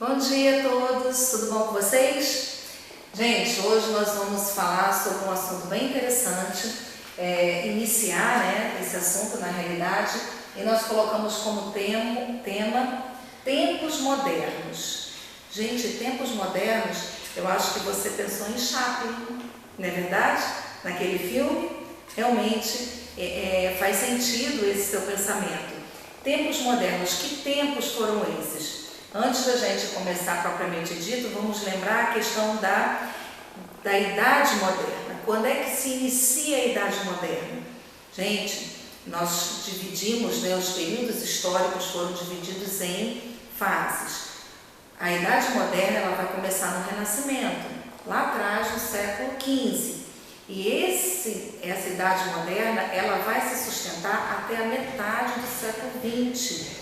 Bom dia a todos, tudo bom com vocês? Gente, hoje nós vamos falar sobre um assunto bem interessante, iniciar esse assunto na realidade, e nós colocamos como tema tempos modernos. Gente, tempos modernos, eu acho que você pensou em Chaplin, não é verdade? Naquele filme, realmente faz sentido esse seu pensamento. Tempos modernos, que tempos foram esses? Antes da gente começar propriamente dito, vamos lembrar a questão da Idade Moderna. Quando é que se inicia a Idade Moderna? Gente, nós dividimos, os períodos históricos foram divididos em fases. A Idade Moderna ela vai começar no Renascimento, lá atrás, no século XV. E essa Idade Moderna ela vai se sustentar até a metade do século XX.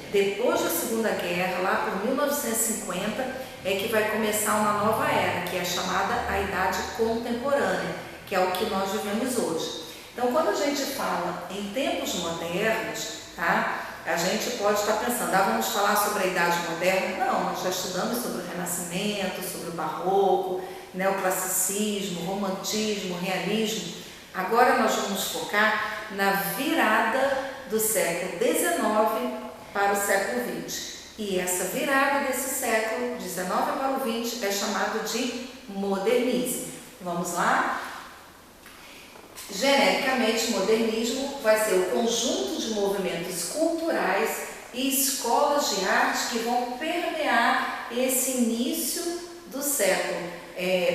Depois da Segunda Guerra, lá por 1950, é que vai começar uma nova era, que é chamada a Idade Contemporânea, que é o que nós vivemos hoje. Então, quando a gente fala em tempos modernos, a gente pode estar pensando, vamos falar sobre a Idade Moderna? Não, nós já estudamos sobre o Renascimento, sobre o Barroco, neoclassicismo, romantismo, realismo. Agora nós vamos focar na virada do século XIX para o século XX. E essa virada desse século XIX para o XX é chamado de modernismo. Vamos lá? Genericamente, modernismo vai ser o conjunto de movimentos culturais e escolas de arte que vão permear esse início do século,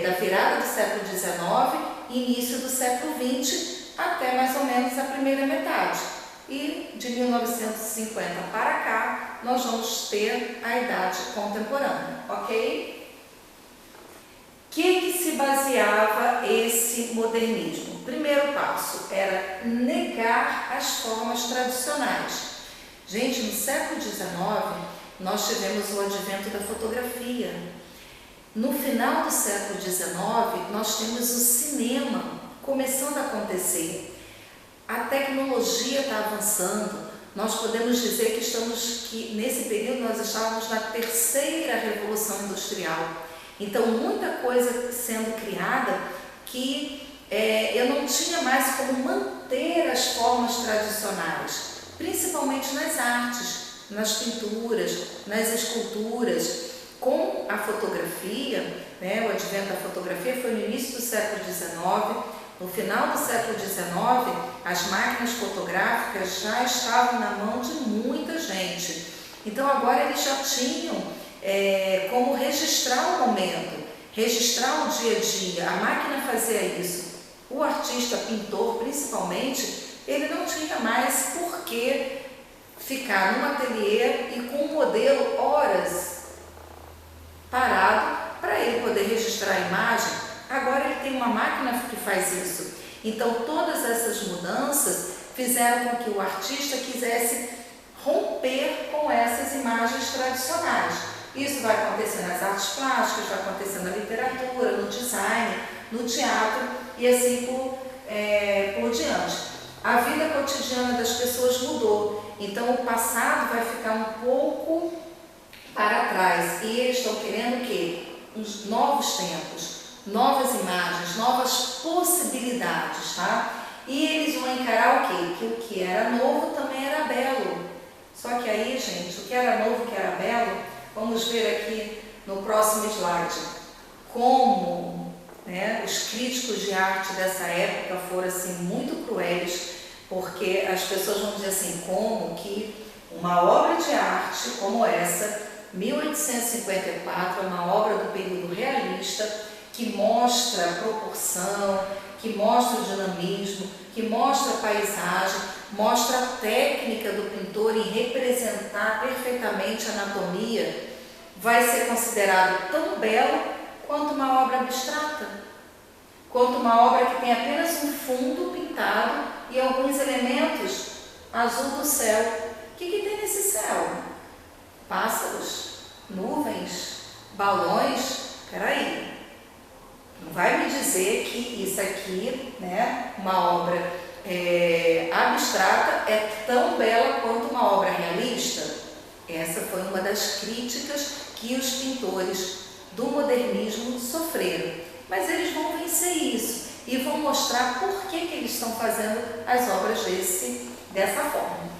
da virada do século XIX e início do século XX até mais ou menos a primeira metade. E de 1950 para cá, nós vamos ter a Idade Contemporânea, ok? O que se baseava esse modernismo? O primeiro passo era negar as formas tradicionais. Gente, no século XIX, nós tivemos o advento da fotografia. No final do século XIX, nós temos o cinema começando a acontecer. A tecnologia está avançando, nós podemos dizer que nesse período nós estávamos na terceira revolução industrial. Então, muita coisa sendo criada que eu não tinha mais como manter as formas tradicionais, principalmente nas artes, nas pinturas, nas esculturas. Com a fotografia, o advento da fotografia foi no início do século XIX. No final do século XIX, as máquinas fotográficas já estavam na mão de muita gente. Então agora eles já tinham como registrar o momento, registrar o dia a dia. A máquina fazia isso. O artista, pintor principalmente, ele não tinha mais por que ficar num ateliê e com um modelo horas parado para ele poder registrar a imagem. Agora ele tem uma máquina que faz isso. Então todas essas mudanças fizeram com que o artista quisesse romper com essas imagens tradicionais. Isso vai acontecer nas artes plásticas, vai acontecer na literatura, no design, no teatro e assim por diante. A vida cotidiana das pessoas mudou, então o passado vai ficar um pouco para trás e eles estão querendo o quê? Uns novos tempos, novas imagens, novas possibilidades, E eles vão encarar o quê? Que o que era novo também era belo. Só que aí, gente, o que era novo, o que era belo, vamos ver aqui no próximo slide, como os críticos de arte dessa época foram assim muito cruéis, porque as pessoas vão dizer assim, como que uma obra de arte como essa, 1854, é uma obra do período realista, que mostra a proporção, que mostra o dinamismo, que mostra a paisagem, mostra a técnica do pintor em representar perfeitamente a anatomia, vai ser considerado tão belo quanto uma obra abstrata, quanto uma obra que tem apenas um fundo pintado e alguns elementos azul do céu. O que tem nesse céu? Pássaros, nuvens, balões? Peraí. Não vai me dizer que isso aqui, uma obra abstrata, é tão bela quanto uma obra realista? É Essa foi uma das críticas que os pintores do modernismo sofreram. Mas eles vão vencer isso e vão mostrar por que eles estão fazendo as obras dessa forma.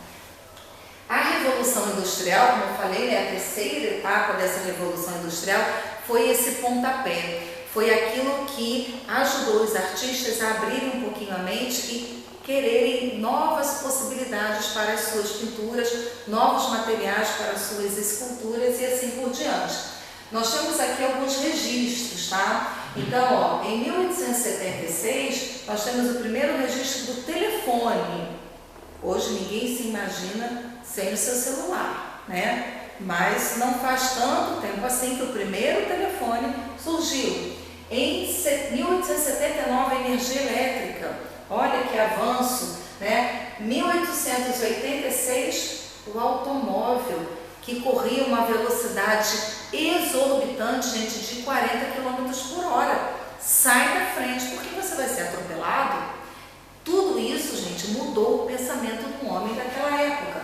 A Revolução Industrial, como eu falei, né, a terceira etapa dessa Revolução Industrial foi esse pontapé. Foi aquilo que ajudou os artistas a abrirem um pouquinho a mente e quererem novas possibilidades para as suas pinturas, novos materiais para as suas esculturas e assim por diante. Nós temos aqui alguns registros, tá? Então, ó, em 1876, nós temos o primeiro registro do telefone. Hoje ninguém se imagina sem o seu celular, né? Mas não faz tanto tempo assim que o primeiro telefone surgiu. Em 1879, a energia elétrica, olha que avanço, né? 1886, o automóvel, que corria uma velocidade exorbitante, gente, de 40 km por hora. Sai da frente, porque você vai ser atropelado. Tudo isso, gente, mudou o pensamento do homem daquela época.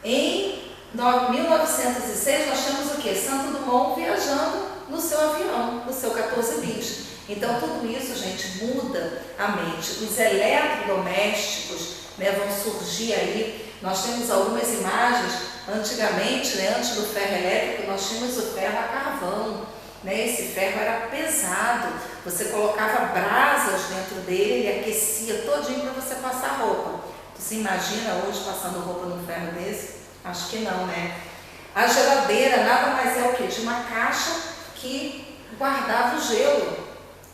Em 1906, nós temos o quê? Santo Dumont viajando no seu avião, no seu 14 bis. Então, tudo isso, gente, muda a mente. Os eletrodomésticos, né, vão surgir aí. Nós temos algumas imagens, antigamente, né, antes do ferro elétrico, nós tínhamos o ferro a carvão. Né? Esse ferro era pesado, você colocava brasas dentro dele, ele aquecia todinho para você passar roupa. Você imagina hoje passando roupa num ferro desse? Acho que não, né? A geladeira nada mais é o que? De uma caixa que guardava o gelo.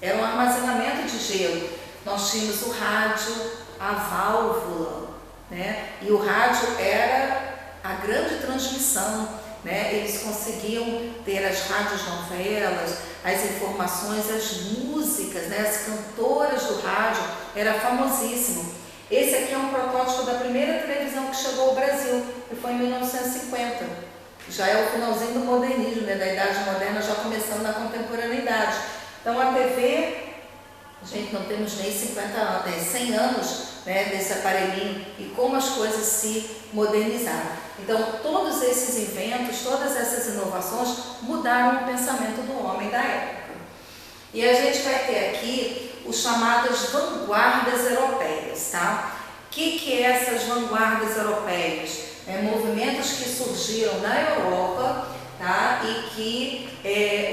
Era um armazenamento de gelo. Nós tínhamos o rádio, a válvula, né? E o rádio era a grande transmissão, né? Eles conseguiam ter as radionovelas, as informações, as músicas, né? As cantoras do rádio, era famosíssimo. Esse aqui é um protótipo da primeira televisão que chegou ao Brasil, que foi em 1950. Já é o finalzinho do modernismo, né? Da Idade Moderna, já começando na contemporaneidade. Então a TV, gente, não temos nem 50 anos, né? 100 anos, né, desse aparelhinho, e como as coisas se modernizaram. Então todos esses inventos, todas essas inovações mudaram o pensamento do homem da época. E a gente vai ter aqui os chamadas vanguardas europeias, tá? O que é essas vanguardas europeias? Movimentos que surgiram na Europa, tá? E que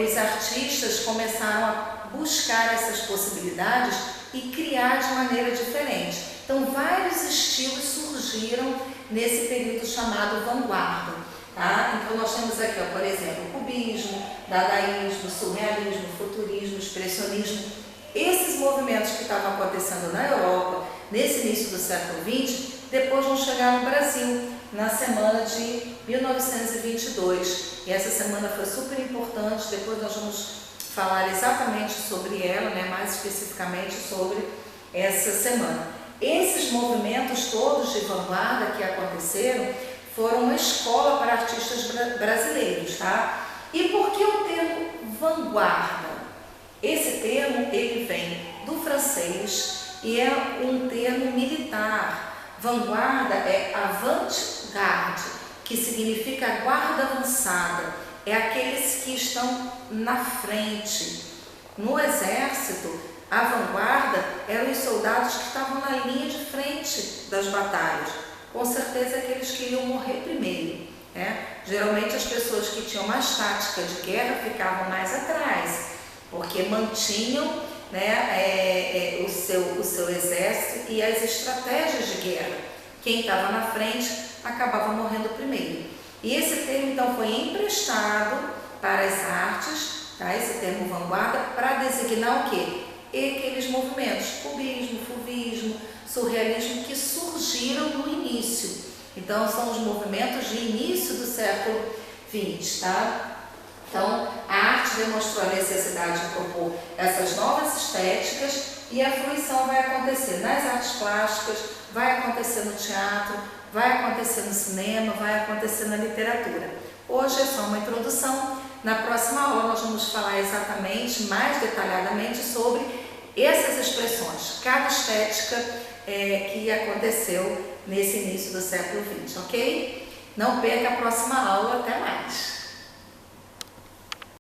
os artistas começaram a buscar essas possibilidades e criar de maneira diferente. Então, vários estilos surgiram nesse período chamado vanguarda. Tá? Então, nós temos aqui, ó, por exemplo, o cubismo, dadaísmo, surrealismo, futurismo, expressionismo. Esses movimentos que estavam acontecendo na Europa, nesse início do século XX, depois vão chegar no Brasil, na semana de 1922. E essa semana foi super importante, depois nós vamos falar exatamente sobre ela, né, mais especificamente sobre essa semana. Esses movimentos todos de vanguarda que aconteceram foram uma escola para artistas brasileiros, tá? E por que o termo vanguarda? Esse termo, ele vem do francês e é um termo militar. Vanguarda é avant-garde, que significa guarda avançada. É aqueles que estão na frente. No exército, a vanguarda eram os soldados que estavam na linha de frente das batalhas. Com certeza aqueles que iam morrer primeiro, né? Geralmente as pessoas que tinham mais tática de guerra ficavam mais atrás, porque mantinham, né, o seu exército e as estratégias de guerra. Quem estava na frente acabava morrendo primeiro. E esse termo então foi emprestado para as artes, tá? Esse termo vanguarda, para designar o quê? E aqueles movimentos, cubismo, fauvismo, surrealismo, que surgiram no início. Então são os movimentos de início do século XX, tá? Então a arte demonstrou a necessidade de propor essas novas estéticas e a fruição vai acontecer nas artes plásticas, vai acontecer no teatro, vai acontecer no cinema, vai acontecer na literatura. Hoje é só uma introdução. Na próxima aula nós vamos falar exatamente, mais detalhadamente sobre essas expressões, cada estética que aconteceu nesse início do século XX, ok? Não perca a próxima aula. Até mais!